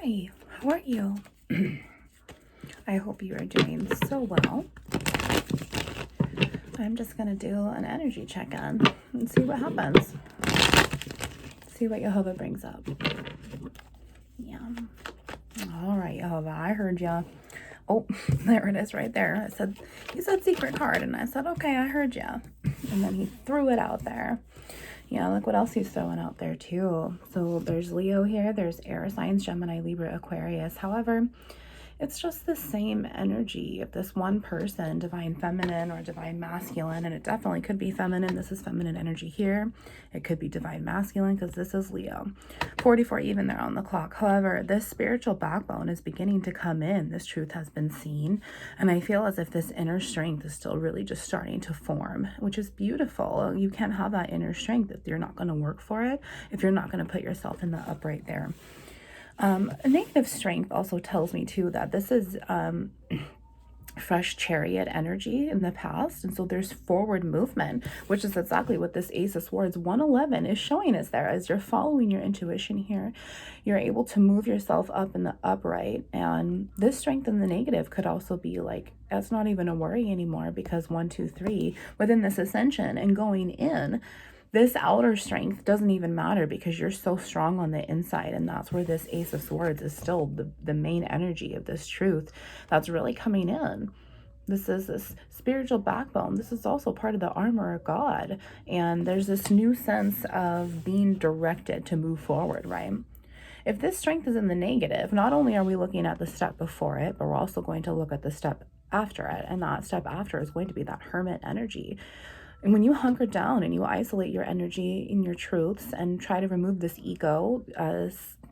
Hi, how are you? I hope you are doing so well. I'm just going to do an energy check-in and see what happens. See what Jehovah brings up. Yeah. All right, Jehovah, I heard ya. Oh, there it is right there. I said, you said secret card, and I said, okay, I heard ya. And then he threw it out there. Yeah, look what else he's throwing out there too. So there's Leo here, there's air signs, Gemini, Libra, Aquarius. However, it's just the same energy of this one person, divine feminine or divine masculine, and it definitely could be feminine. This is feminine energy here. It could be divine masculine because this is Leo. 44 even there on the clock. However, this spiritual backbone is beginning to come in. This truth has been seen, and I feel as if this inner strength is still really just starting to form, which is beautiful. You can't have that inner strength if you're not going to work for it, if you're not going to put yourself in the upright there. A negative strength also tells me too that this is fresh chariot energy in the past, and so there's forward movement, which is exactly what this Ace of Swords 111 is showing us there. As you're following your intuition here, you're able to move yourself up in the upright, and this strength in the negative could also be like, that's not even a worry anymore, because 1, 2, 3 within this ascension and going in, this outer strength doesn't even matter because you're so strong on the inside, and that's where this Ace of Swords is still the main energy of this truth that's really coming in. This is this spiritual backbone. This is also part of the armor of God, and there's this new sense of being directed to move forward, right? If this strength is in the negative, not only are we looking at the step before it, but we're also going to look at the step after it, and that step after is going to be that hermit energy. And when you hunker down and you isolate your energy in your truths and try to remove this ego,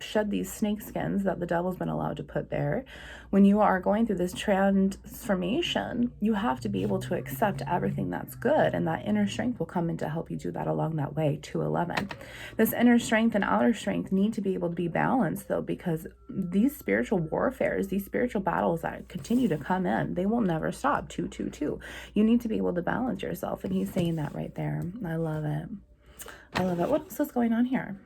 shed these snake skins that the devil's been allowed to put there, when you are going through this transformation, you have to be able to accept everything that's good, and that inner strength will come in to help you do that along that way. 211. This inner strength and outer strength need to be able to be balanced though, because these spiritual warfares, these spiritual battles that continue to come in, they will never stop. 222. You need to be able to balance yourself, and he's saying that right there. I love it. I love it. What else is going on here?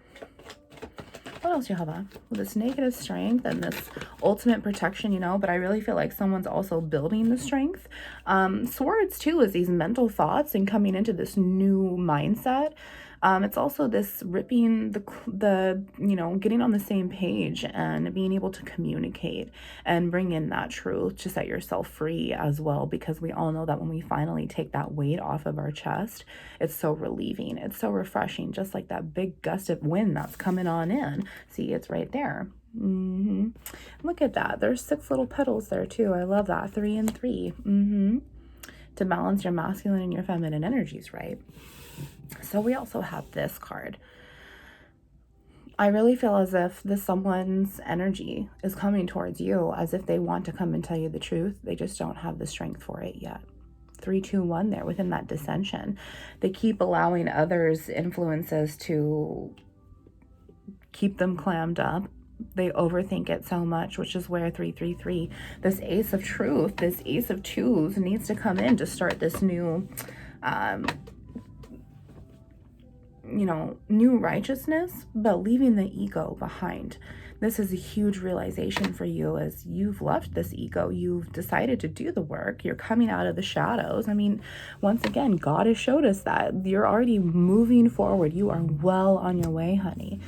What else, Jehovah? With this negative strength and this ultimate protection, you know, but I really feel like someone's also building the strength. Swords, too, is these mental thoughts and coming into this new mindset. It's also this ripping the you know, getting on the same page and being able to communicate and bring in that truth to set yourself free as well, because we all know that when we finally take that weight off of our chest, it's so relieving. It's so refreshing, just like that big gust of wind that's coming on in. See, it's right there. Look at that. There's 6 little petals there too. I love that. 3 and 3. To balance your masculine and your feminine energies, right? So we also have this card. I really feel as if this someone's energy is coming towards you, as if they want to come and tell you the truth. They just don't have the strength for it yet. 3, 2, 1 there within that dissension. They keep allowing others' influences to keep them clammed up. They overthink it so much, which is where 3, 3, 3, this Ace of Truth, this Ace of Twos needs to come in to start this new you know, new righteousness, but leaving the ego behind. This is a huge realization for you as you've left this ego. You've decided to do the work. You're coming out of the shadows. I mean, once again, God has showed us that you're already moving forward. You are well on your way, honey.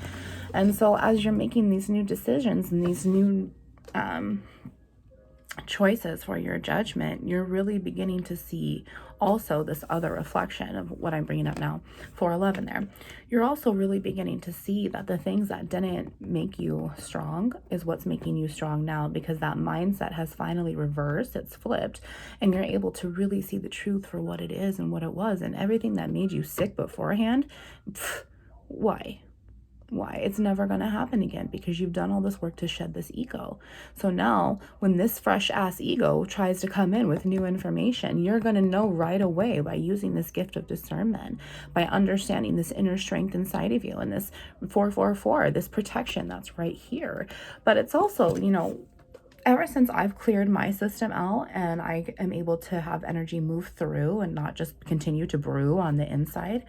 And so as you're making these new decisions and these new choices for your judgment, you're really beginning to see also this other reflection of what I'm bringing up now. 411 there. You're also really beginning to see that the things that didn't make you strong is what's making you strong now, because that mindset has finally reversed. It's flipped, and you're able to really see the truth for what it is and what it was, and everything that made you sick beforehand. Why? It's never going to happen again, because you've done all this work to shed this ego. So now when this fresh ass ego tries to come in with new information, you're going to know right away by using this gift of discernment, by understanding this inner strength inside of you, and this 444, this protection that's right here. But it's also, you know, ever since I've cleared my system out and I am able to have energy move through and not just continue to brew on the inside,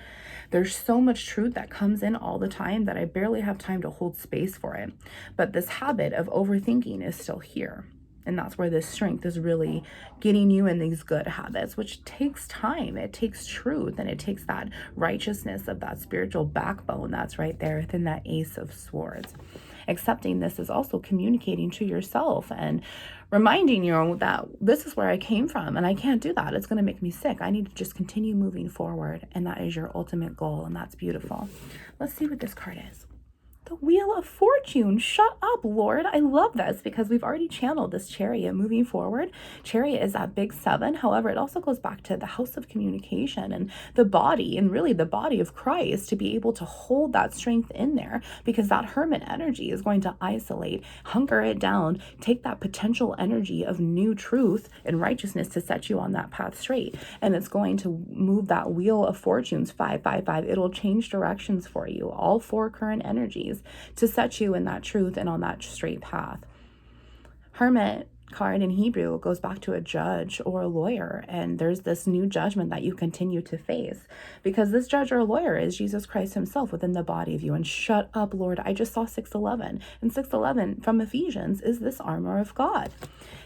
there's so much truth that comes in all the time that I barely have time to hold space for it. But this habit of overthinking is still here. And that's where this strength is really getting you in these good habits, which takes time. It takes truth, and it takes that righteousness of that spiritual backbone that's right there within that Ace of Swords. Accepting this is also communicating to yourself and reminding you that this is where I came from and I can't do that. It's going to make me sick. I need to just continue moving forward. And that is your ultimate goal. And that's beautiful. Let's see what this card is. The Wheel of Fortune. Shut up, Lord. I love this because we've already channeled this Chariot moving forward. Chariot is that big 7. However, it also goes back to the house of communication and the body, and really the body of Christ, to be able to hold that strength in there, because that Hermit energy is going to isolate, hunker it down, take that potential energy of new truth and righteousness to set you on that path straight. And it's going to move that Wheel of Fortunes 555. It'll change directions for you, all 4 current energies, to set you in that truth and on that straight path. Hermit card in Hebrew goes back to a judge or a lawyer, and there's this new judgment that you continue to face, because this judge or a lawyer is Jesus Christ himself within the body of you. And shut up, Lord, I just saw 611, and 611 from Ephesians is this armor of God.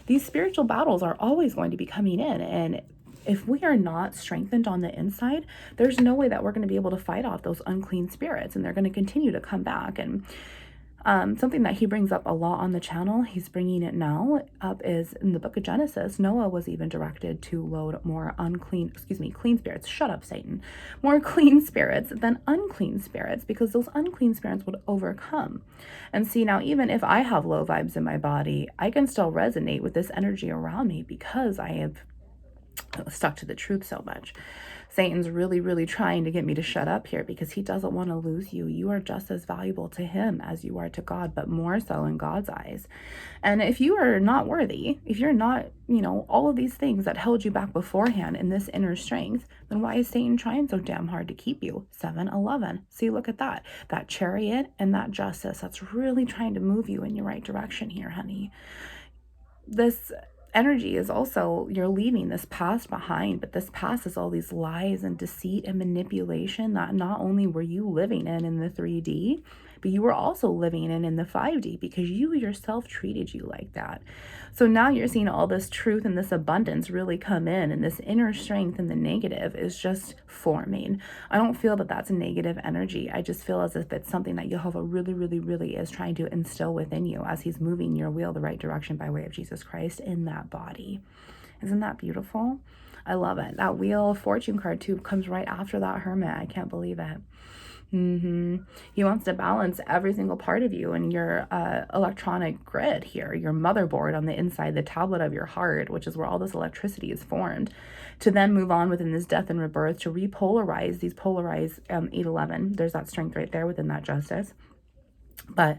These spiritual battles are always going to be coming in, and if we are not strengthened on the inside, there's no way that we're going to be able to fight off those unclean spirits, and they're going to continue to come back. And something that he brings up a lot on the channel, he's bringing it now up, is in the book of Genesis, Noah was even directed to load more clean spirits. Shut up, Satan. More clean spirits than unclean spirits, because those unclean spirits would overcome. And see, now, even if I have low vibes in my body, I can still resonate with this energy around me because I have stuck to the truth so much. Satan's really, really trying to get me to shut up here, because he doesn't want to lose you. You are just as valuable to him as you are to God, but more so in God's eyes. And if you are not worthy, if you're not, all of these things that held you back beforehand in this inner strength, then why is Satan trying so damn hard to keep you? 7-11. See, look at that. That Chariot and that Justice, that's really trying to move you in your right direction here, honey. This energy is also, you're leaving this past behind, but this past is all these lies and deceit and manipulation that not only were you living in the 3D, but you were also living in the 5D, because you yourself treated you like that. So now you're seeing all this truth and this abundance really come in, and this inner strength in the negative is just forming. I don't feel that that's a negative energy. I just feel as if it's something that Jehovah really, really, really is trying to instill within you as he's moving your wheel the right direction by way of Jesus Christ in that body. Isn't that beautiful? I love it. That Wheel of Fortune card too comes right after that Hermit. I can't believe it. He wants to balance every single part of you and your electronic grid here, your motherboard on the inside, the tablet of your heart, which is where all this electricity is formed, to then move on within this death and rebirth, to repolarize these polarized 8-11. There's that strength right there within that Justice. But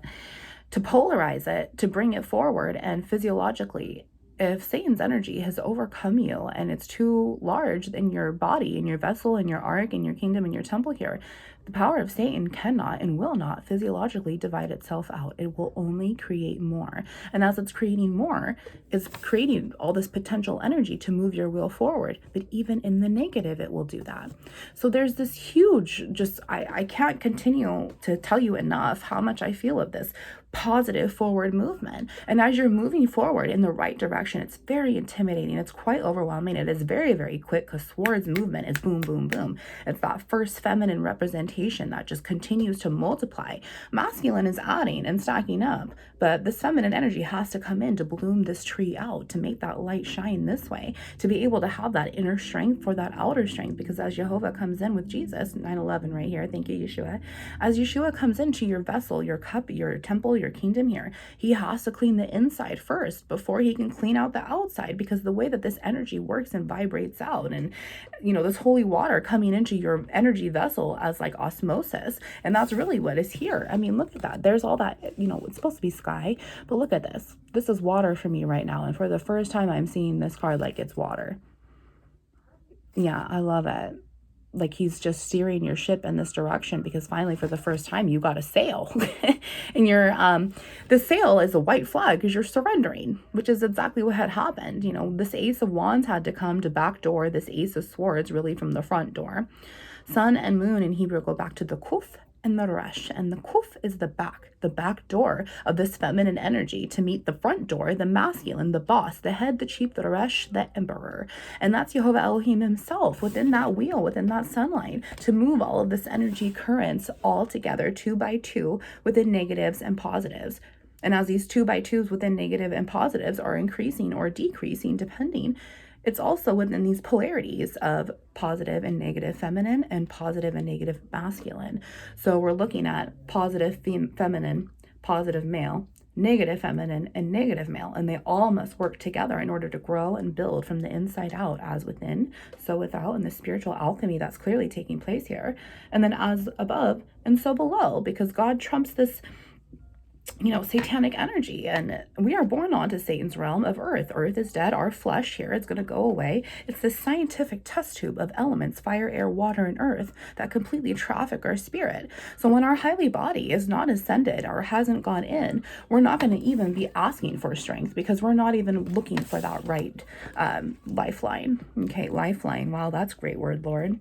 to polarize it, to bring it forward, and physiologically, if Satan's energy has overcome you and it's too large in your body, in your vessel, in your ark, in your kingdom, in your temple here, the power of Satan cannot and will not physiologically divide itself out. It will only create more. And as it's creating more, it's creating all this potential energy to move your wheel forward. But even in the negative, it will do that. So there's this huge, I can't continue to tell you enough how much I feel of this positive forward movement. And as you're moving forward in the right direction, it's very intimidating. It's quite overwhelming. It is very, very quick, because Swords movement is boom, boom, boom. It's that first feminine representation that just continues to multiply. Masculine is adding and stacking up, but this feminine energy has to come in to bloom this tree out, to make that light shine this way, to be able to have that inner strength for that outer strength. Because as Jehovah comes in with Jesus, 9-11 right here, thank you, Yeshua. As Yeshua comes into your vessel, your cup, your temple, your kingdom here, he has to clean the inside first before he can clean out the outside, because the way that this energy works and vibrates out, and this holy water coming into your energy vessel as like osmosis, and that's really what is here. I mean, look at that. There's all that, it's supposed to be sky, but look at this. This is water for me right now, and for the first time I'm seeing this card like it's water. Yeah, I love it. like he's just steering your ship in this direction, because finally for the first time you got a sail. And you're the sail is a white flag because you're surrendering, which is exactly what had happened. You know, this Ace of Wands had to come to back door this Ace of Swords really from the front door. Sun and moon in Hebrew go back to the kuf and the resh, and the kuf is the back door of this feminine energy to meet the front door, the masculine, the boss, the head, the chief, the resh, the emperor. And that's Jehovah Elohim himself within that wheel, within that sunlight, to move all of this energy currents all together 2 by 2 within negatives and positives. And as these 2 by 2s within negative and positives are increasing or decreasing depending, it's also within these polarities of positive and negative feminine and positive and negative masculine. So we're looking at positive feminine, positive male, negative feminine, and negative male. And they all must work together in order to grow and build from the inside out, as within, so without, and the spiritual alchemy that's clearly taking place here. And then as above and so below, because God trumps this, you know, satanic energy, and we are born onto Satan's realm of earth. Earth is dead. Our flesh here, it's going to go away. It's this scientific test tube of elements, fire, air, water, and earth, that completely traffic our spirit. So when our highly body is not ascended or hasn't gone in, we're not going to even be asking for strength, because we're not even looking for that right lifeline. Okay, lifeline. Wow, that's a great word, Lord.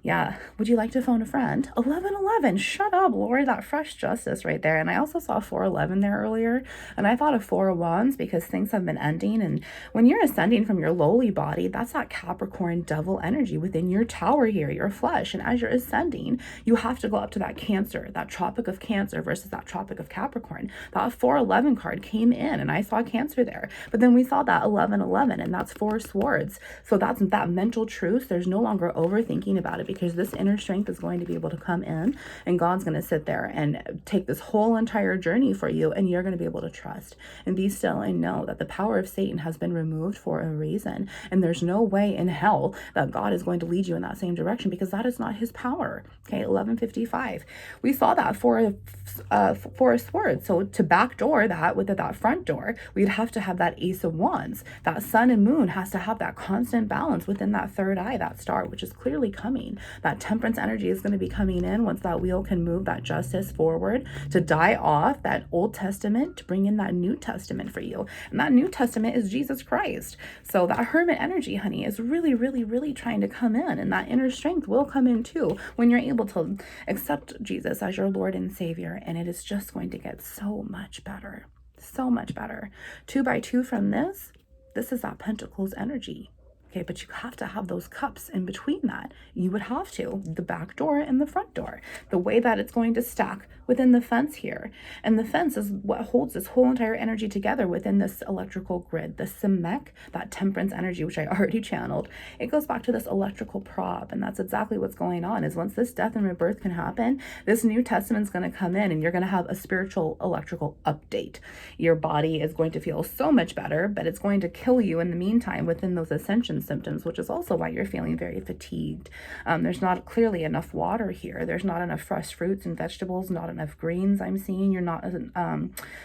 Yeah. Would you like to phone a friend? 1111. Shut up, Lord. That fresh justice right there. And I also saw 411 there earlier. And I thought of 4 of Wands because things have been ending. And when you're ascending from your lowly body, that's that Capricorn devil energy within your tower here, your flesh. And as you're ascending, you have to go up to that Cancer, that Tropic of Cancer versus that Tropic of Capricorn. That 411 card came in and I saw Cancer there. But then we saw that 1111, and that's 4 swords. So that's that mental truth. There's no longer overthinking about it, because this inner strength is going to be able to come in, and God's going to sit there and take this whole entire journey for you, and you're going to be able to trust and be still and know that the power of Satan has been removed for a reason, and there's no way in hell that God is going to lead you in that same direction, because that is not his power. Okay, 1155. We saw that for a sword. So to backdoor that with that front door, we'd have to have that Ace of Wands. That sun and moon has to have that constant balance within that third eye, that star, which is clearly coming. That temperance energy is going to be coming in once that wheel can move that justice forward, to die off that Old Testament, to bring in that New Testament for you. And that New Testament is Jesus Christ. So that hermit energy, honey, is really, really, really trying to come in. And that inner strength will come in too when you're able to accept Jesus as your Lord and Savior. And it is just going to get so much better. So much better. 2 by 2 from this is that Pentacles energy. Okay, but you have to have those cups in between that. You would have to. The back door and the front door. The way that it's going to stack within the fence here. And the fence is what holds this whole entire energy together within this electrical grid. The Semek, that temperance energy, which I already channeled, it goes back to this electrical prop. And that's exactly what's going on, is once this death and rebirth can happen, this New Testament's going to come in, and you're going to have a spiritual electrical update. Your body is going to feel so much better, but it's going to kill you in the meantime within those ascension symptoms, which is also why you're feeling very fatigued. There's not clearly enough water here. There's not enough fresh fruits and vegetables, not enough greens I'm seeing. You're not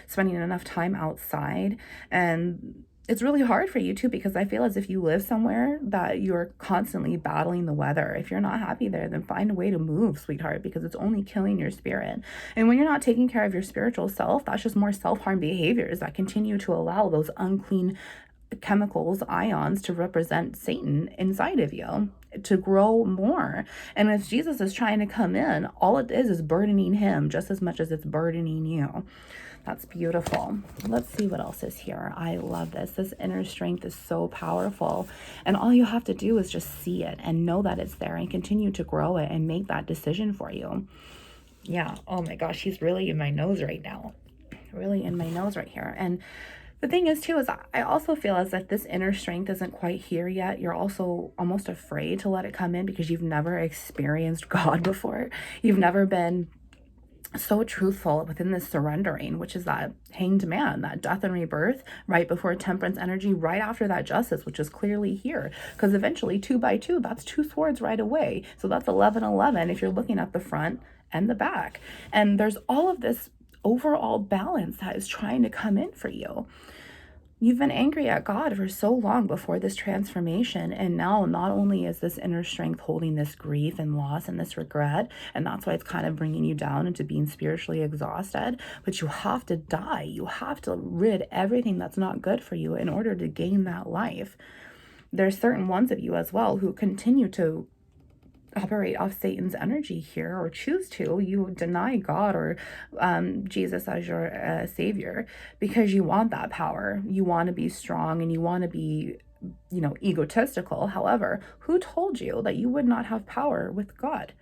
spending enough time outside. And it's really hard for you too, because I feel as if you live somewhere that you're constantly battling the weather. If you're not happy there, then find a way to move, sweetheart, because it's only killing your spirit. And when you're not taking care of your spiritual self, that's just more self-harm behaviors that continue to allow those unclean chemicals, ions, to represent Satan inside of you to grow more. And if Jesus is trying to come in, all it is burdening him just as much as it's burdening you. That's beautiful. Let's see what else is here. I love this. This inner strength is so powerful. And all you have to do is just see it and know that it's there and continue to grow it and make that decision for you. Yeah. Oh my gosh, he's really in my nose right now. Really in my nose right here. And the thing is too, is I also feel as if this inner strength isn't quite here yet. You're also almost afraid to let it come in because you've never experienced God before. You've never been so truthful within this surrendering, which is that hanged man, that death and rebirth, right before temperance energy, right after that justice, which is clearly here. Because eventually 2 by 2, that's 2 swords right away. So that's 1111 if you're looking at the front and the back. And there's all of this overall balance that is trying to come in for you. You've been angry at God for so long before this transformation, and now not only is this inner strength holding this grief and loss and this regret, and that's why it's kind of bringing you down into being spiritually exhausted, but you have to die. You have to rid everything that's not good for you in order to gain that life. There's certain ones of you as well who continue to operate off Satan's energy here, or choose to. You deny God or Jesus as your savior because you want that power. You want to be strong and you want to be, you know, egotistical. However, who told you that you would not have power with God?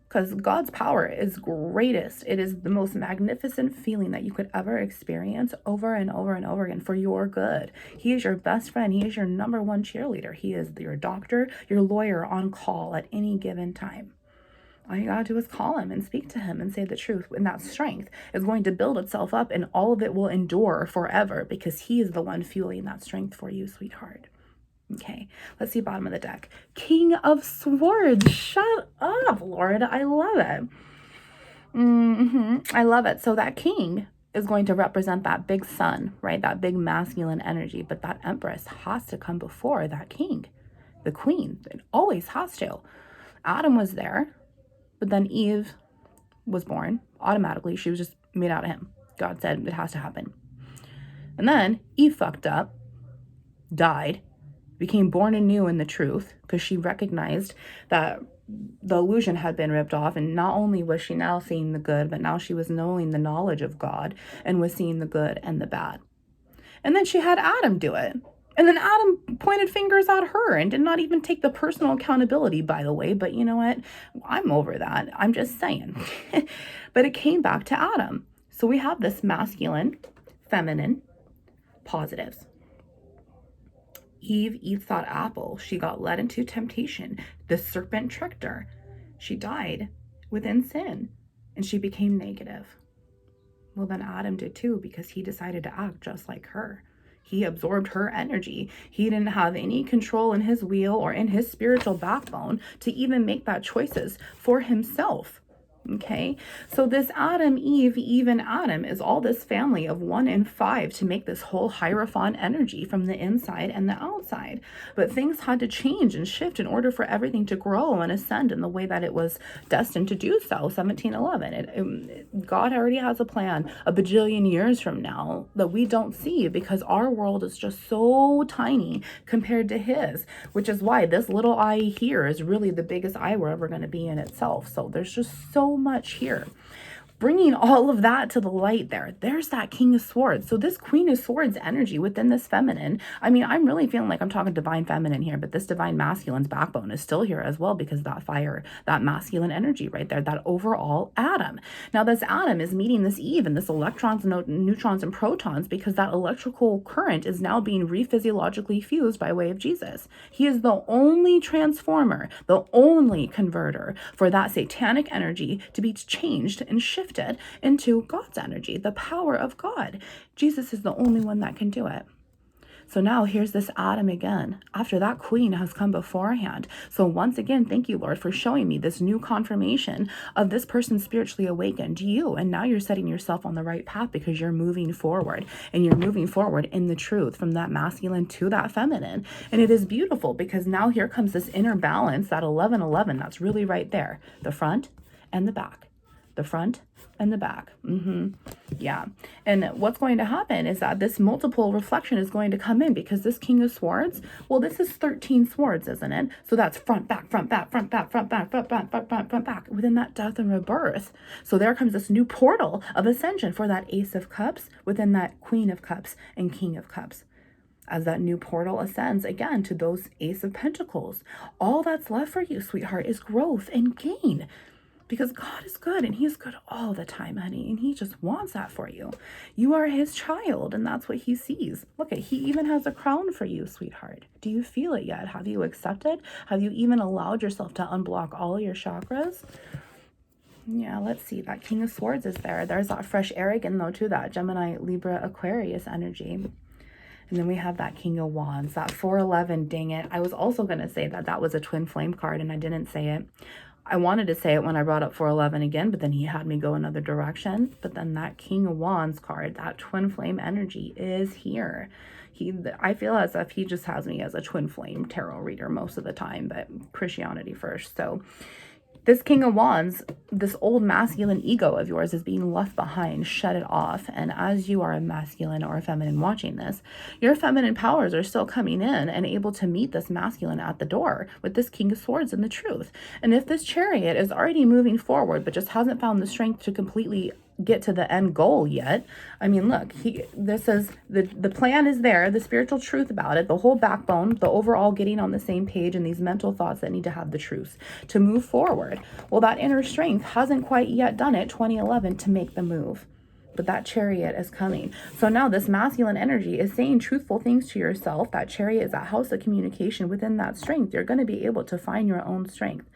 Because God's power is greatest. It is the most magnificent feeling that you could ever experience over and over and over again for your good. He is your best friend. He is your number one cheerleader. He is your doctor, your lawyer on call at any given time. All you gotta do is call him and speak to him and say the truth. And that strength is going to build itself up, and all of it will endure forever because he is the one fueling that strength for you, sweetheart. Okay, let's see bottom of the deck. King of Swords. Shut up, Lord. I love it. I love it. So that king is going to represent that big sun, right? That big masculine energy. But that empress has to come before that king, the queen. It always has to. Adam was there, but then Eve was born. Automatically, she was just made out of him. God said it has to happen. And then Eve fucked up, died, became born anew in the truth because she recognized that the illusion had been ripped off, and not only was she now seeing the good, but now she was knowing the knowledge of God and was seeing the good and the bad. And then she had Adam do it. And then Adam pointed fingers at her and did not even take the personal accountability, by the way. But you know what? I'm over that. I'm just saying. But it came back to Adam. So we have this masculine, feminine, positives. Eve eats that apple. She got led into temptation. The serpent tricked her. She died within sin, and she became negative. Well, then Adam did too, because he decided to act just like her. He absorbed her energy. He didn't have any control in his wheel or in his spiritual backbone to even make that choices for himself. Okay, so this Adam, Eve, and Adam is all this family of 1 and 5 to make this whole Hierophant energy from the inside and the outside. But things had to change and shift in order for everything to grow and ascend in the way that it was destined to do so. 1711. God already has a plan a bajillion years from now that we don't see, because our world is just so tiny compared to his, which is why this little eye here is really the biggest eye we're ever going to be in itself. So there's just so much here. Bringing all of that to the light there's that King of Swords. So this Queen of Swords energy within this feminine, I mean, I'm really feeling like I'm talking divine feminine here, but this divine masculine's backbone is still here as well, because that fire, that masculine energy right there, that overall Adam. Now this Adam is meeting this Eve and this electrons, neutrons, and protons, because that electrical current is now being rephysiologically fused by way of Jesus. He is the only transformer, the only converter for that satanic energy to be changed and shifted into God's energy, the power of God. Jesus is the only one that can do it. So now here's this Adam again, after that queen has come beforehand. So once again, thank you, Lord, for showing me this new confirmation of this person spiritually awakened to you. And now you're setting yourself on the right path, because you're moving forward, and you're moving forward in the truth from that masculine to that feminine. And it is beautiful, because now here comes this inner balance, that 11-11, that's really right there, the front and the back. The front and the back. Yeah. And what's going to happen is that this multiple reflection is going to come in, because this King of Swords, well, this is 13 swords, isn't it? So that's front, back, front, back, front, back, front, back, front, back, front, back, front, back, within that death and rebirth. So there comes this new portal of ascension for that Ace of Cups within that Queen of Cups and King of Cups. As that new portal ascends again to those Ace of Pentacles, all that's left for you, sweetheart, is growth and gain. Because God is good, and he is good all the time, honey. And he just wants that for you. You are his child, and that's what he sees. Look, he even has a crown for you, sweetheart. Do you feel it yet? Have you accepted? Have you even allowed yourself to unblock all your chakras? Yeah, let's see. That King of Swords is there. There's that fresh air again, though, too. That Gemini, Libra, Aquarius energy. And then we have that King of Wands, that 411, dang it. I was also going to say that that was a twin flame card, and I didn't say it. I wanted to say it when I brought up 411 again, but then he had me go another direction. But then that King of Wands card, that twin flame energy is here. I feel as if he just has me as a twin flame tarot reader most of the time, but Christianity first. So this King of Wands, this old masculine ego of yours is being left behind. Shut it off. And as you are a masculine or a feminine watching this, your feminine powers are still coming in and able to meet this masculine at the door with this King of Swords and the truth. And if this Chariot is already moving forward, but just hasn't found the strength to completely get to the end goal yet. I mean, look, this is the plan is there, the spiritual truth about it, the whole backbone, the overall getting on the same page, and these mental thoughts that need to have the truth to move forward. Well, that inner strength hasn't quite yet done it, 2011, to make the move. But that Chariot is coming. So now this masculine energy is saying truthful things to yourself. That Chariot is a house of communication. Within that strength, you're going to be able to find your own strength.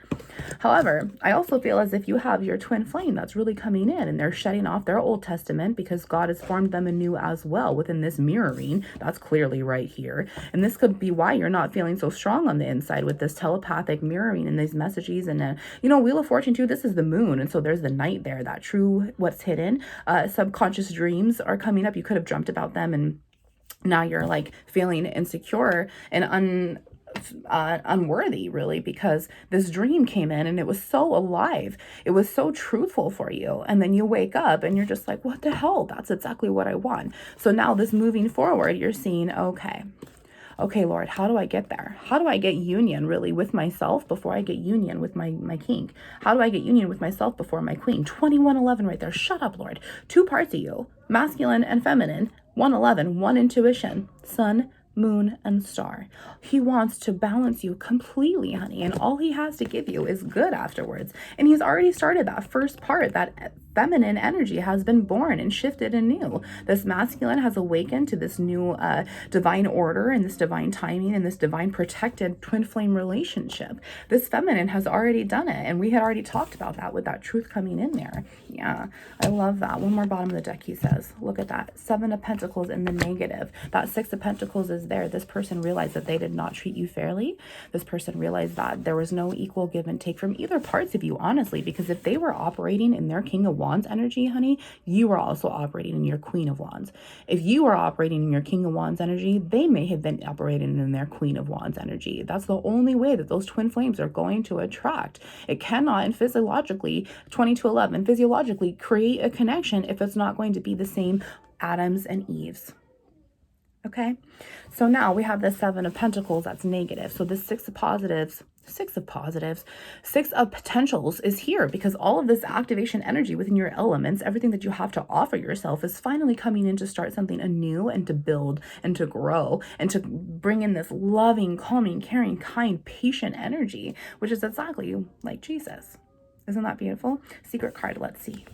However, I also feel as if you have your twin flame that's really coming in, and they're shedding off their Old Testament because God has formed them anew as well within this mirroring. That's clearly right here. And this could be why you're not feeling so strong on the inside with this telepathic mirroring and these messages. And, Wheel of Fortune too, this is the moon. And so there's the night there, that true what's hidden. Subconscious dreams are coming up. You could have dreamt about them, and now you're like feeling insecure and unworthy, really, because this dream came in and it was so alive, it was so truthful for you, and then you wake up and you're just like, what the hell, that's exactly what I want. So now this moving forward, you're seeing, okay, Lord, how do I get there? How do I get union really with myself before I get union with my king? How do I get union with myself before my queen? 2111 right there. Shut up, Lord. Two parts of you, masculine and feminine. 111, one intuition, sun, moon, and star. He wants to balance you completely, honey, and all he has to give you is good afterwards. And he's already started that first part. That feminine energy has been born and shifted anew. This masculine has awakened to this new divine order and this divine timing and this divine protected twin flame relationship. This feminine has already done it, and we had already talked about that with that truth coming in there. Yeah, I love that. One more bottom of the deck, he says. Look at that. 7 of Pentacles in the negative. That 6 of Pentacles is there. This person realized that they did not treat you fairly. This person realized that there was no equal give and take from either parts of you, honestly, because if they were operating in their King of Wands energy, honey, you were also operating in your Queen of Wands. If you were operating in your King of Wands energy, they may have been operating in their Queen of Wands energy. That's the only way that those twin flames are going to attract. It cannot, and physiologically, 2211, physiologically create a connection if it's not going to be the same Adams and Eves. Okay, so now we have the 7 of Pentacles, that's negative. So the 6 of potentials is here because all of this activation energy within your elements, everything that you have to offer yourself, is finally coming in to start something anew and to build and to grow and to bring in this loving, calming, caring, kind, patient energy, which is exactly like Jesus. Isn't that beautiful? Secret card, let's see.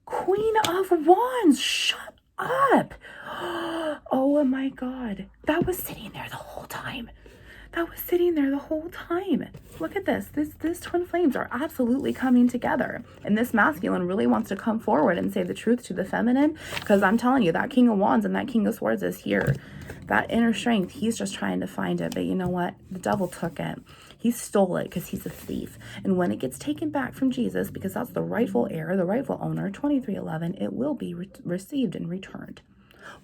Queen of Wands, shut up. Oh my God, that was sitting there the whole time. Look at this. These twin flames are absolutely coming together, and this masculine really wants to come forward and say the truth to the feminine, because I'm telling you, that King of Wands and that King of Swords is here. That inner strength, he's just trying to find it, but you know what, the devil took it. He stole it because he's a thief. And when it gets taken back from Jesus, because that's the rightful heir, the rightful owner, 2311, it will be received and returned.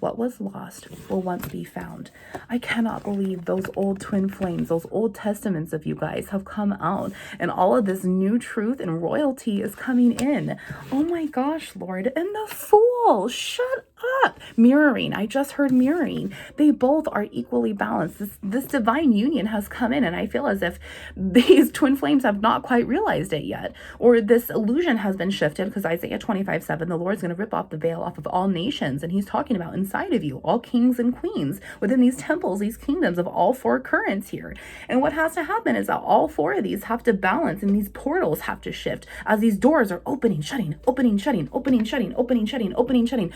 What was lost will once be found. I cannot believe those old twin flames, those Old Testaments of you guys have come out, and all of this new truth and royalty is coming in. Oh my gosh, Lord. And the Fool, shut up. Mirroring, I just heard mirroring. They both are equally balanced. This divine union has come in, and I feel as if these twin flames have not quite realized it yet, or this illusion has been shifted, because Isaiah 25:7, the Lord's going to rip off the veil off of all nations, and he's talking about inside of you, all kings and queens within these temples, these kingdoms of all 4 currents here. And what has to happen is that all 4 of these have to balance, and these portals have to shift as these doors are opening, shutting, opening, shutting, opening, shutting, opening, shutting, opening, shutting,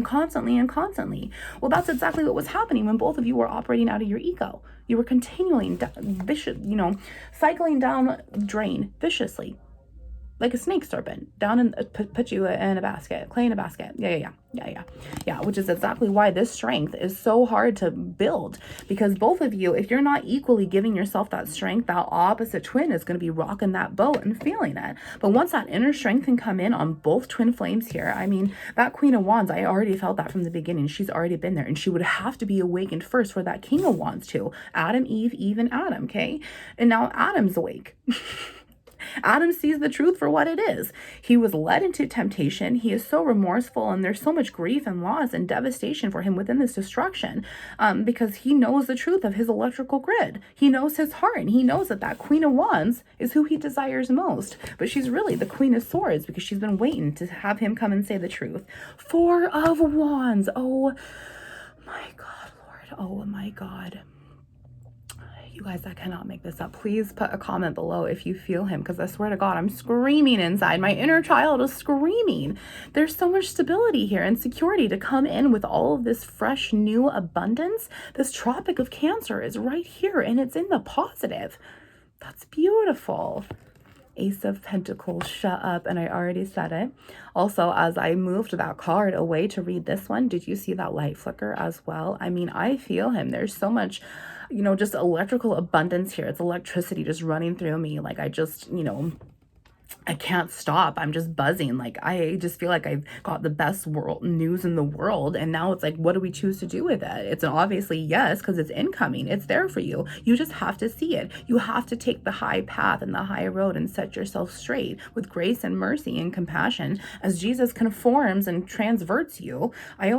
constantly. Well, that's exactly what was happening when both of you were operating out of your ego. You were continually cycling down drain viciously. like a snake serpent, down in, put you in a basket, clay in a basket. Yeah, which is exactly why this strength is so hard to build, because both of you, if you're not equally giving yourself that strength, that opposite twin is going to be rocking that boat and feeling it. But once that inner strength can come in on both twin flames here, I mean, that Queen of Wands, I already felt that from the beginning. She's already been there, and she would have to be awakened first for that King of Wands too. Adam, Eve, Eve, and Adam, okay? And now Adam's awake. Adam sees the truth for what it is. He was led into temptation. He is so remorseful, and there's so much grief and loss and devastation for him within this destruction, because he knows the truth of his electrical grid. He knows his heart, and he knows that that Queen of Wands is who he desires most. But she's really the Queen of Swords, because she's been waiting to have him come and say the truth. Four of Wands. Oh my God, Lord. Oh my God. You guys, I cannot make this up. Please put a comment below if you feel him, because I swear to God, I'm screaming inside. My inner child is screaming. There's so much stability here and security to come in with all of this fresh, new abundance. This Tropic of Cancer is right here, and it's in the positive. That's beautiful. Ace of Pentacles, shut up, and I already said it. Also, as I moved that card away to read this one, did you see that light flicker as well? I mean, I feel him. There's so much, you know, just electrical abundance here. It's electricity just running through me. Like, I just, you know, I can't stop. I'm just buzzing. Like, I just feel like I've got the best world news in the world. And now it's like, what do we choose to do with it? It's an obviously yes, because it's incoming. It's there for you. You just have to see it. You have to take the high path and the high road and set yourself straight with grace and mercy and compassion as Jesus conforms and transverts you. I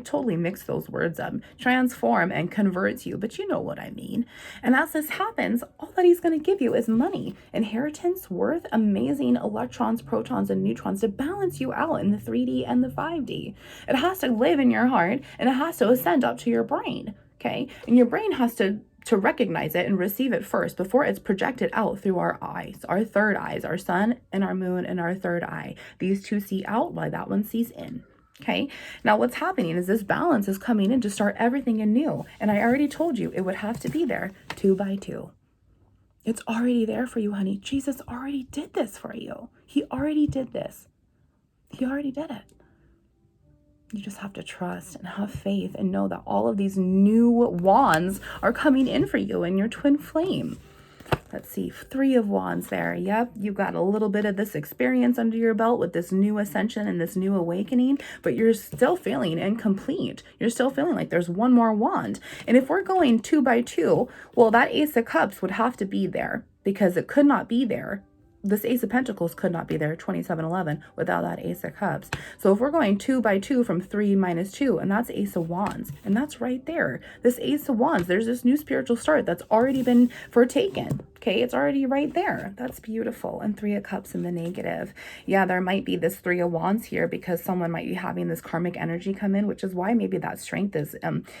totally mix those words up. Transform and converts you, but you know what I mean. And as this happens, all that he's going to give you is money, inheritance, worth, amazing electrons, protons, and neutrons to balance you out in the 3D and the 5D. It has to live in your heart, and it has to ascend up to your brain, okay? And your brain has to recognize it and receive it first before it's projected out through our eyes, our third eyes, our sun and our moon and our third eye. These two see out while that one sees in. Okay, now what's happening is this balance is coming in to start everything anew. And I already told you it would have to be there 2 by 2. It's already there for you, honey. Jesus already did this for you. He already did this. He already did it. You just have to trust and have faith and know that all of these new wands are coming in for you in your twin flame. Let's see, 3 of Wands there. Yep, you got a little bit of this experience under your belt with this new ascension and this new awakening, but you're still feeling incomplete. You're still feeling like there's one more wand. And if we're going 2 by 2, well, that Ace of Cups would have to be there, because it could not be there. This Ace of Pentacles could not be there, 2711, without that Ace of Cups. So if we're going 2 by 2 from 3 minus 2, and that's Ace of Wands, and that's right there. This Ace of Wands, there's this new spiritual start that's already been foretaken. Okay, it's already right there. That's beautiful. And 3 of Cups in the negative. Yeah, there might be this 3 of Wands here because someone might be having this karmic energy come in, which is why maybe that strength is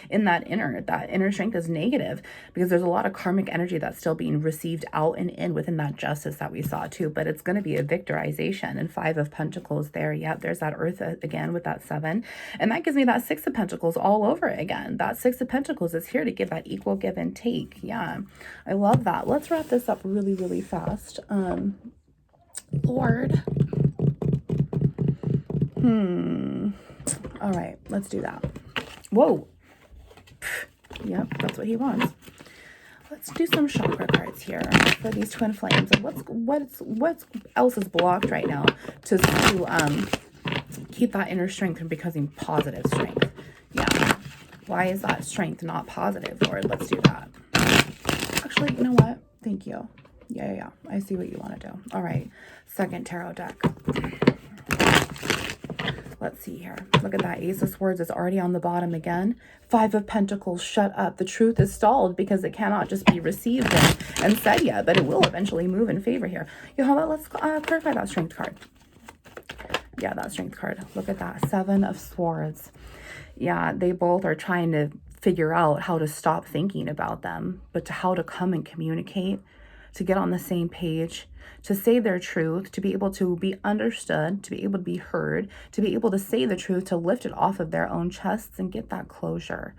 in that inner strength is negative, because there's a lot of karmic energy that's still being received out and in within that justice that we saw too. But it's going to be a victorization. And 5 of Pentacles there. Yep, there's that Earth again with that 7. And that gives me that 6 of Pentacles all over again. That 6 of Pentacles is here to give that equal give and take. Yeah, I love that. Let's wrap this up really, really fast. Lord. All right, let's do that. Whoa. Yep, that's what he wants. Let's do some chakra cards here for these twin flames. And what else is blocked right now to keep that inner strength from becoming positive strength? Yeah. Why is that strength not positive, Lord? Let's do that. Actually, you know what? Thank you. Yeah. I see what you want to do. All right. Second tarot deck. Let's see here. Look at that. Ace of Swords is already on the bottom again. 5 of Pentacles, shut up. The truth is stalled because it cannot just be received and said yet, but it will eventually move in favor here. You know what? Let's clarify that strength card. Yeah, that strength card. Look at that. 7 of Swords. Yeah, they both are trying to figure out how to stop thinking about them, but to how to come and communicate, to get on the same page, to say their truth, to be able to be understood, to be able to be heard, to be able to say the truth, to lift it off of their own chests and get that closure.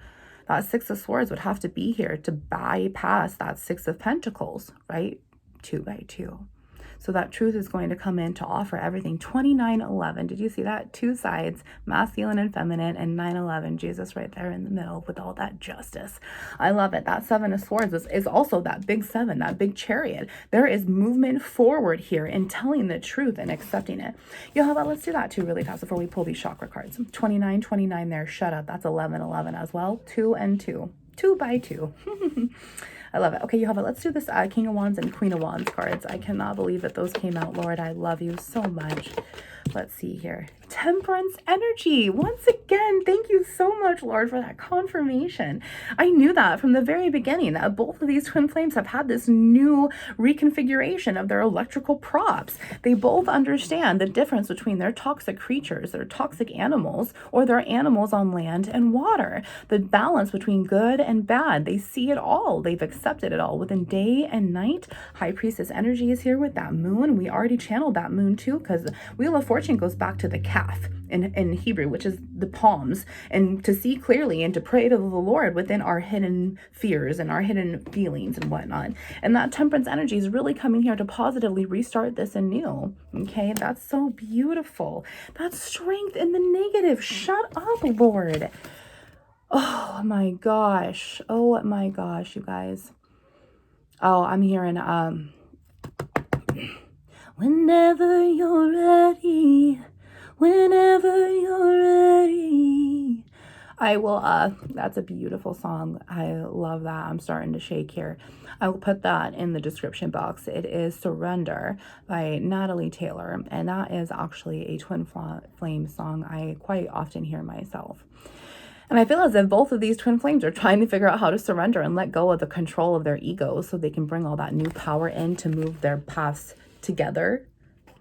That 6 of Swords would have to be here to bypass that 6 of Pentacles, right? 2 by 2. So that truth is going to come in to offer everything. 2911. Did you see that? Two sides, masculine and feminine, and 911. Jesus right there in the middle with all that justice. I love it. That Seven of Swords is also that big seven, that big chariot. There is movement forward here in telling the truth and accepting it. Yehovah, let's do that too really fast before we pull these chakra cards. 29 there. Shut up. That's 11 as well. 2 and 2. 2 by 2. I love it. Okay, Yehovah, let's do this King of Wands and Queen of Wands cards. I cannot believe that those came out. Lord, I love you so much. Let's see here. Temperance energy. Once again, thank you so much, Lord, for that confirmation. I knew that from the very beginning, that both of these twin flames have had this new reconfiguration of their electrical props. They both understand the difference between their toxic creatures, their toxic animals, or their animals on land and water. The balance between good and bad. They see it all. They've accepted it all within day and night. High Priestess energy is here with that moon. We already channeled that moon too, because Wheel of Fortune goes back to the calf in Hebrew, which is the palms, and to see clearly and to pray to the Lord within our hidden fears and our hidden feelings and whatnot. And that temperance energy is really coming here to positively restart this anew. Okay, that's so beautiful. That's strength in the negative. Shut up, Lord. Oh my gosh. Oh my gosh, you guys. Oh, I'm hearing whenever you're ready. Whenever you're ready. I will, that's a beautiful song. I love that. I'm starting to shake here. I will put that in the description box. It is Surrender by Natalie Taylor, and that is actually a twin flame song I quite often hear myself. And I feel as if both of these twin flames are trying to figure out how to surrender and let go of the control of their egos so they can bring all that new power in to move their paths together,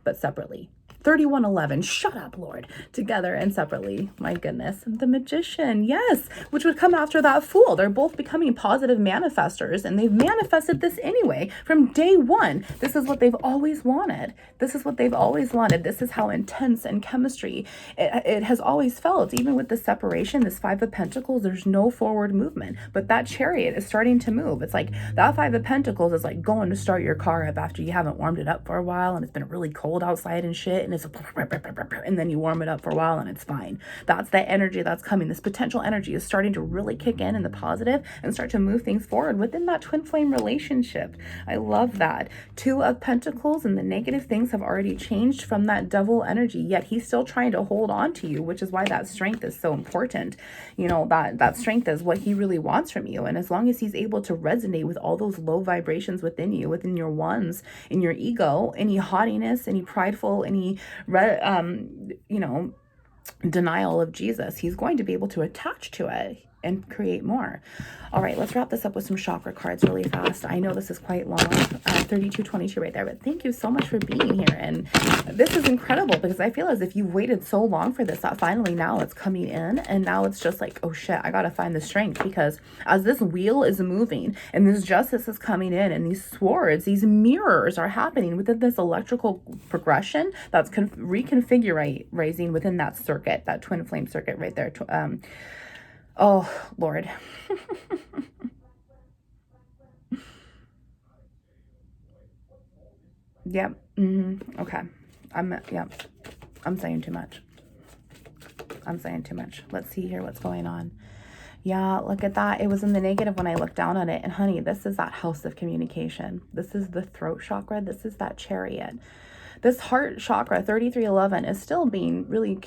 but separately. 3111, shut up, Lord. Together and separately. My goodness. The Magician, yes, which would come after that Fool. They're both becoming positive manifestors, and they've manifested this anyway from day one. This is what they've always wanted. This is what they've always wanted. This is how intense and chemistry it has always felt. Even with the separation, this Five of Pentacles, there's no forward movement, but that Chariot is starting to move. It's like that Five of Pentacles is like going to start your car up after you haven't warmed it up for a while and it's been really cold outside and shit, and it's and then you warm it up for a while and it's fine. That's the energy that's coming. This potential energy is starting to really kick in the positive and start to move things forward within that twin flame relationship. I love that. Two of Pentacles, and the negative things have already changed from that Devil energy, yet he's still trying to hold on to you, which is why that strength is so important. You know, that strength is what he really wants from you. And as long as he's able to resonate with all those low vibrations within you, within your ones, in your ego, any haughtiness, any prideful, any you know, denial of Jesus, he's going to be able to attach to it and create more. All right, let's wrap this up with some chakra cards really fast. I know this is quite long, 3222 right there, but thank you so much for being here. And this is incredible because I feel as if you waited so long for this that finally now it's coming in, and now it's just like, oh shit, I gotta find the strength, because as this wheel is moving and this justice is coming in and these swords, these mirrors are happening within this electrical progression that's reconfiguring within that circuit, that twin flame circuit right there. Oh, Lord. Yep. Okay. I'm saying too much. Let's see here what's going on. Yeah, look at that. It was in the negative when I looked down at it. And honey, this is that house of communication. This is the throat chakra. This is that Chariot. This heart chakra, 3311, is still being really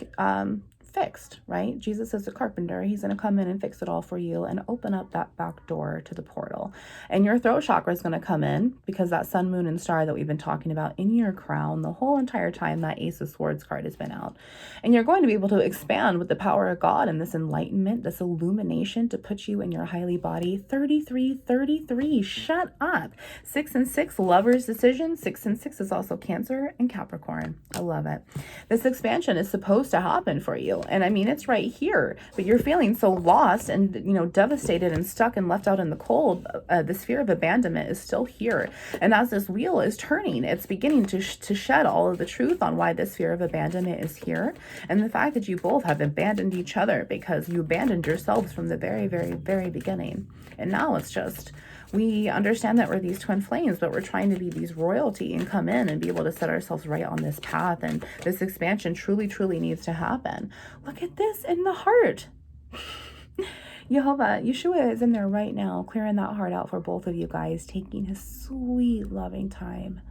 fixed, right? Jesus is a carpenter. He's going to come in and fix it all for you and open up that back door to the portal. And your throat chakra is going to come in because that sun, moon, and star that we've been talking about in your crown the whole entire time that Ace of Swords card has been out. And you're going to be able to expand with the power of God and this enlightenment, this illumination to put you in your highly body. 3333, shut up. 6 and 6, Lover's Decision. 6 and 6 is also Cancer and Capricorn. I love it. This expansion is supposed to happen for you. And I mean, it's right here, but you're feeling so lost and, you know, devastated and stuck and left out in the cold. This fear of abandonment is still here. And as this wheel is turning, it's beginning to shed all of the truth on why this fear of abandonment is here. And the fact that you both have abandoned each other because you abandoned yourselves from the very, very, very beginning. And now it's just We understand that we're these twin flames, but we're trying to be these royalty and come in and be able to set ourselves right on this path. And this expansion truly, truly needs to happen. Look at this in the heart. Jehovah, Yeshua is in there right now, clearing that heart out for both of you guys, taking his sweet, loving time.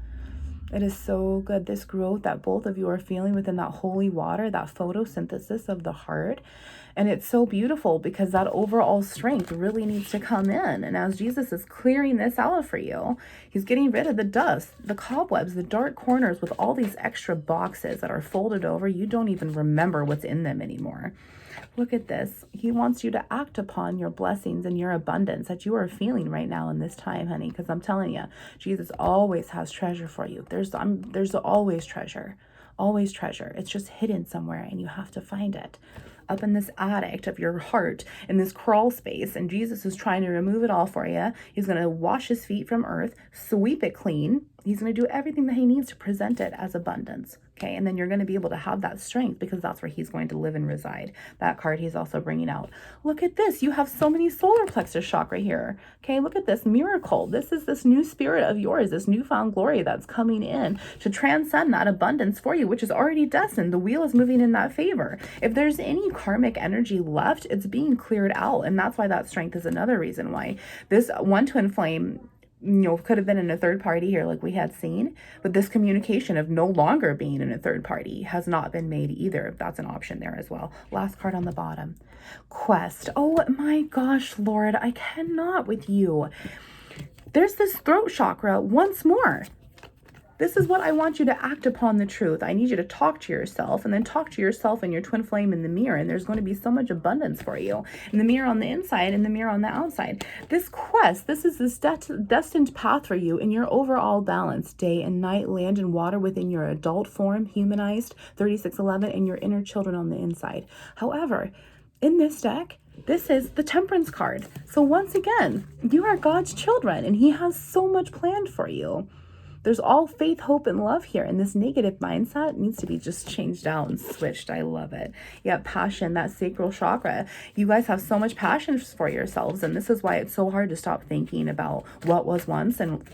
It is so good, this growth that both of you are feeling within that holy water, that photosynthesis of the heart. And it's so beautiful because that overall strength really needs to come in. And as Jesus is clearing this out for you, he's getting rid of the dust, the cobwebs, the dark corners with all these extra boxes that are folded over. You don't even remember what's in them anymore. Look at this. He wants you to act upon your blessings and your abundance that you are feeling right now in this time, honey. Because I'm telling you, Jesus always has treasure for you. There's always treasure. Always treasure. It's just hidden somewhere and you have to find it. Up in this attic of your heart, in this crawl space, and Jesus is trying to remove it all for you. He's going to wash his feet from earth, sweep it clean. He's going to do everything that he needs to present it as abundance. Okay, and then you're going to be able to have that strength because that's where he's going to live and reside. That card he's also bringing out. Look at this. You have so many solar plexus chakra here. Okay, look at this miracle. This is this new spirit of yours, this newfound glory that's coming in to transcend that abundance for you, which is already destined. The wheel is moving in that favor. If there's any karmic energy left, it's being cleared out. And that's why that strength is another reason why this one twin flame, could have been in a third party here like we had seen, but this communication of no longer being in a third party has not been made either. That's an option there as well. Last card on the bottom. Quest. Oh my gosh, Lord, I cannot with you. There's this throat chakra once more. This is what I want you to act upon the truth. I need you to talk to yourself and then talk to yourself and your twin flame in the mirror. And there's going to be so much abundance for you in the mirror on the inside and the mirror on the outside. This quest, this is this destined path for you in your overall balance, day and night, land and water within your adult form, humanized, 3611, and your inner children on the inside. However, in this deck, this is the Temperance card. So once again, you are God's children and he has so much planned for you. There's all faith, hope, and love here. And this negative mindset needs to be just changed out and switched. I love it. Yeah, passion, that sacral chakra. You guys have so much passion for yourselves. And this is why it's so hard to stop thinking about what was once and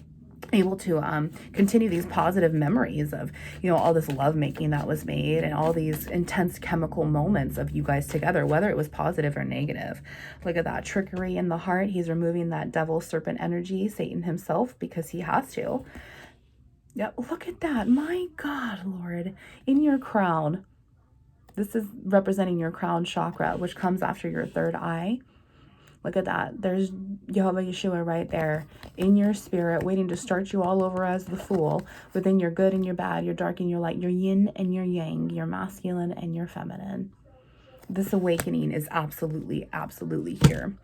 able to continue these positive memories of, all this love making that was made and all these intense chemical moments of you guys together, whether it was positive or negative. Look at that trickery in the heart. He's removing that devil serpent energy, Satan himself, because he has to. Yeah, look at that. My God, Lord, in your crown. This is representing your crown chakra, which comes after your third eye. Look at that. There's Jehovah Yeshua right there in your spirit, waiting to start you all over as the fool within your good and your bad, your dark and your light, your yin and your yang, your masculine and your feminine. This awakening is absolutely, absolutely here.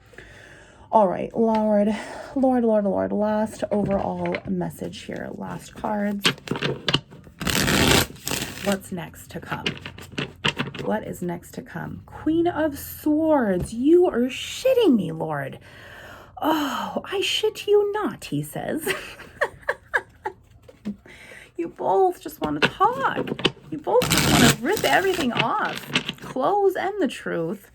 All right, Lord, last overall message here. Last cards. What's next to come? What is next to come? Queen of Swords. You are shitting me, Lord. Oh, I shit you not, he says. You both just want to talk. You both just want to rip everything off. Clothes and the truth.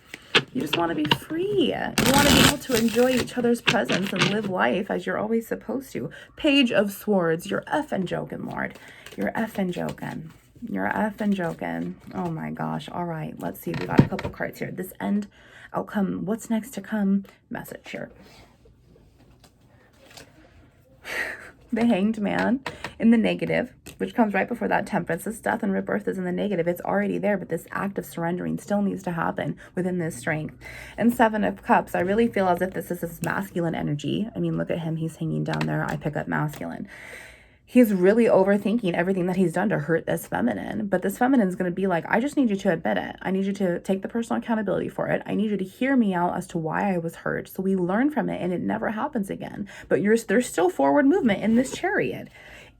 You just want to be free. You want to be able to enjoy each other's presence and live life as you're always supposed to. Page of Swords. You're effing joking, Lord. You're effing joking. You're effing joking. Oh my gosh. All right. Let's see. We got a couple cards here. This end outcome. What's next to come? Message here. The Hanged Man in the negative, which comes right before that Temperance. This death and rebirth is in the negative. It's already there, but this act of surrendering still needs to happen within this strength. And Seven of Cups, I really feel as if this is his masculine energy. I mean, look at him. He's hanging down there. I pick up masculine. He's really overthinking everything that he's done to hurt this feminine. But this feminine is going to be like, I just need you to admit it. I need you to take the personal accountability for it. I need you to hear me out as to why I was hurt. So we learn from it and it never happens again. But there's still forward movement in this Chariot.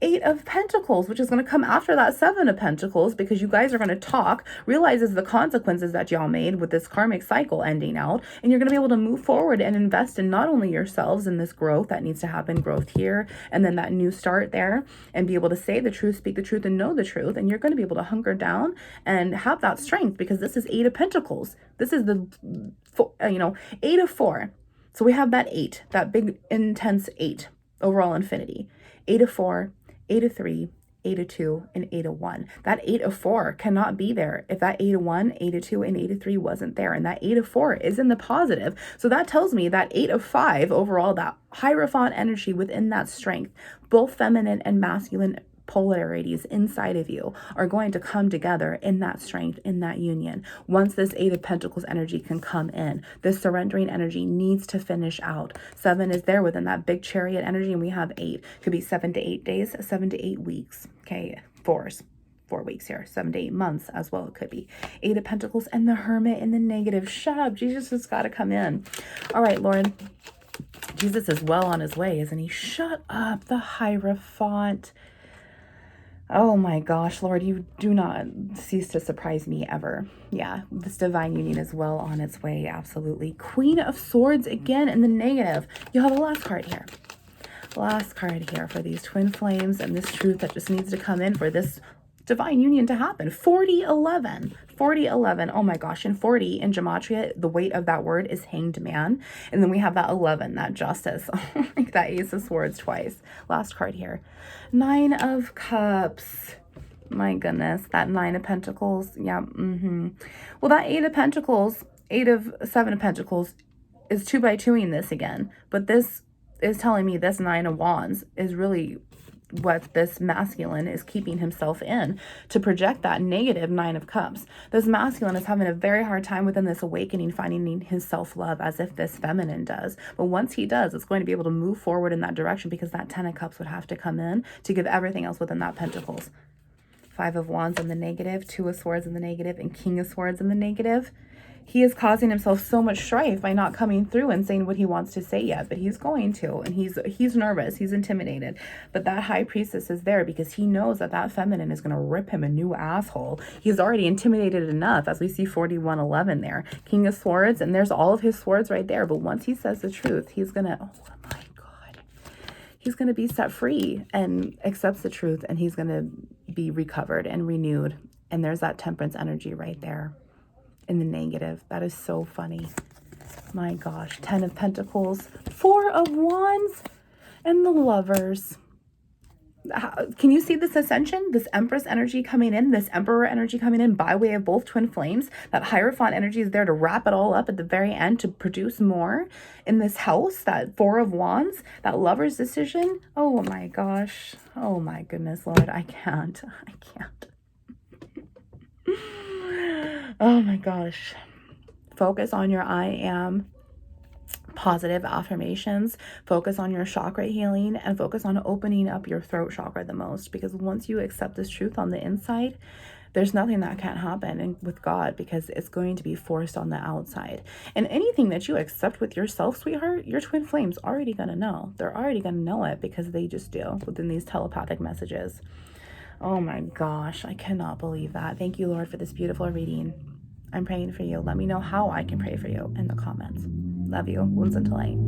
Eight of Pentacles, which is going to come after that Seven of Pentacles, because you guys are going to talk, realizes the consequences that y'all made with this karmic cycle ending out, and you're going to be able to move forward and invest in not only yourselves in this growth that needs to happen, growth here, and then that new start there, and be able to say the truth, speak the truth, and know the truth, and you're going to be able to hunker down and have that strength, because this is Eight of Pentacles. This is the, Eight of Four. So we have that 8, that big intense 8, overall infinity. 8 of 4, 8 of 3, 8 of 2, and 8 of 1. That 8 of 4 cannot be there if that 8 of 1, 8 of 2, and 8 of 3 wasn't there. And that 8 of 4 is in the positive. So that tells me that 8 of 5 overall, that Hierophant energy within that strength, both feminine and masculine polarities inside of you are going to come together in that strength, in that union. Once this 8 of Pentacles energy can come in, this surrendering energy needs to finish out. 7 is there within that big Chariot energy, and we have 8. Could be 7 to 8 days, 7 to 8 weeks. Okay, 4 weeks here, 7 to 8 months as well. It could be 8 of Pentacles and the Hermit in the negative. Shut up, Jesus has got to come in. All right, Lord, Jesus is well on his way, isn't he? Shut up, the Hierophant. Oh my gosh, Lord, you do not cease to surprise me ever. Yeah, this divine union is well on its way, absolutely. Queen of Swords again in the negative. You have a last card here. Last card here for these twin flames and this truth that just needs to come in for this divine union to happen. 4011. 4011. Oh my gosh. And 40 in Gematria, the weight of that word is hanged man. And then we have that 11, that justice. Like that Ace of Swords twice. Last card here. 9 of Cups. My goodness. That 9 of Pentacles. Yeah. Well, that 8 of Pentacles, 7 of Pentacles is 2x2ing this again. But this is telling me this 9 of Wands is really what this masculine is keeping himself in to project that negative 9 of Cups. This masculine is having a very hard time within this awakening, finding his self-love as if this feminine does. But once he does, it's going to be able to move forward in that direction because that 10 of Cups would have to come in to give everything else within that Pentacles. 5 of Wands in the negative, 2 of Swords in the negative, and King of Swords in the negative. He is causing himself so much strife by not coming through and saying what he wants to say yet, but he's going to, and he's nervous, he's intimidated. But that High Priestess is there because he knows that that feminine is going to rip him a new asshole. He's already intimidated enough, as we see 4111 there. King of Swords, and there's all of his swords right there, but once he says the truth, he's going to, oh my God, he's going to be set free and accepts the truth, and he's going to be recovered and renewed. And there's that Temperance energy right there. In the negative. That is so funny. My gosh. 10 of Pentacles, 4 of Wands, and the Lovers. Can you see this ascension? This Empress energy coming in, this Emperor energy coming in by way of both twin flames. That Hierophant energy is there to wrap it all up at the very end to produce more in this house. That 4 of Wands, that Lover's decision. Oh my gosh. Oh my goodness, Lord. I can't. Oh my gosh. Focus on your I am positive affirmations. Focus on your chakra healing and focus on opening up your throat chakra the most, because once you accept this truth on the inside, there's nothing that can't happen with God, because it's going to be forced on the outside. And anything that you accept with yourself, sweetheart, your twin flames already gonna know. They're already gonna know it because they just do within these telepathic messages. Oh my gosh, I cannot believe that. Thank you, Lord, for this beautiful reading. I'm praying for you. Let me know how I can pray for you in the comments. Love you. Wounds into light.